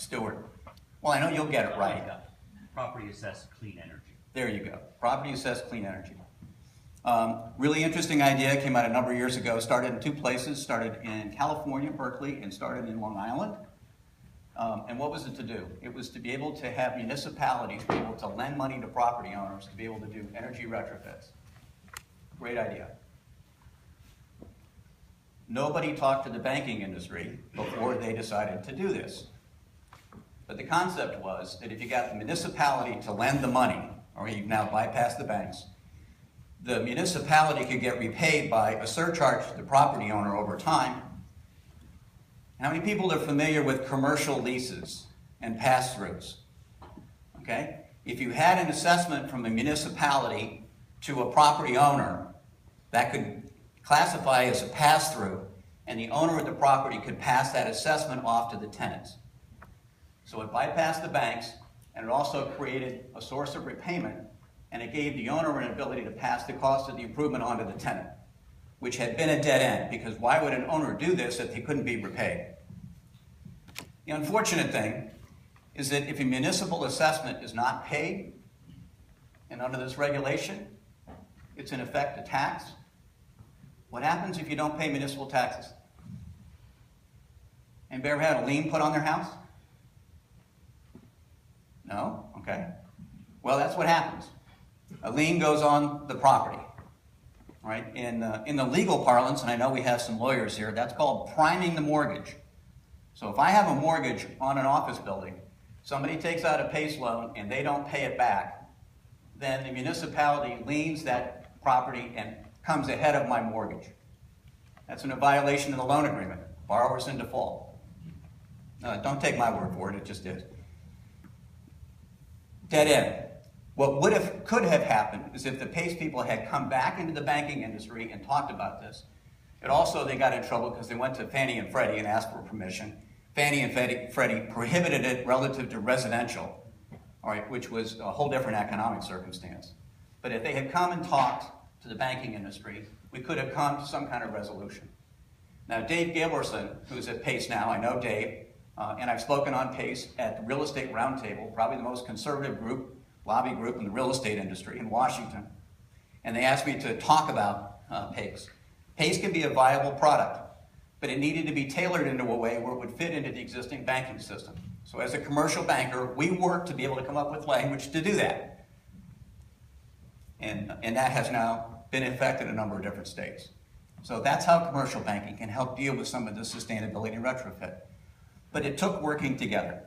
Stewart. Well, I know you'll get it right. Property assessed clean energy. There you go. Property assessed clean energy. Really interesting idea, came out a number of years ago, started in two places, started in California, Berkeley, and started in Long Island. And what was it to do? It was to be able to have municipalities be able to lend money to property owners to be able to do energy retrofits. Great idea. Nobody talked to the banking industry before they decided to do this. But the concept was that if you got the municipality to lend the money, or you've now bypassed the banks, the municipality could get repaid by a surcharge to the property owner over time. How many people are familiar with commercial leases and pass-throughs? Okay? If you had an assessment from a municipality to a property owner, that could classify as a pass-through, and the owner of the property could pass that assessment off to the tenants. So it bypassed the banks, and it also created a source of repayment, and it gave the owner an ability to pass the cost of the improvement on to the tenant, which had been a dead end, because why would an owner do this if they couldn't be repaid? The unfortunate thing is that if a municipal assessment is not paid, and under this regulation, it's in effect a tax, what happens if you don't pay municipal taxes? Anybody ever had a lien put on their house? No? Okay. Well, that's what happens. A lien goes on the property. Right? In the legal parlance, and I know we have some lawyers here, that's called priming the mortgage. So if I have a mortgage on an office building, somebody takes out a PACE loan and they don't pay it back, then the municipality liens that property and comes ahead of my mortgage. That's in a violation of the loan agreement. Borrower's in default. Don't take my word for it, it just is. Dead end. What could have happened is if the PACE people had come back into the banking industry and talked about this. They got in trouble because they went to Fannie and Freddie and asked for permission. Fannie and Freddie prohibited it relative to residential, all right, which was a whole different economic circumstance. But if they had come and talked to the banking industry, we could have come to some kind of resolution. Now, Dave Galerson, who's at PACE now, I know Dave, and I've spoken on PACE at the Real Estate Roundtable, probably the most conservative lobby group in the real estate industry in Washington. And they asked me to talk about PACE. PACE can be a viable product, but it needed to be tailored into a way where it would fit into the existing banking system. So as a commercial banker, we worked to be able to come up with language to do that. And that has now been in effect in a number of different states. So that's how commercial banking can help deal with some of the sustainability and retrofit. But it took working together.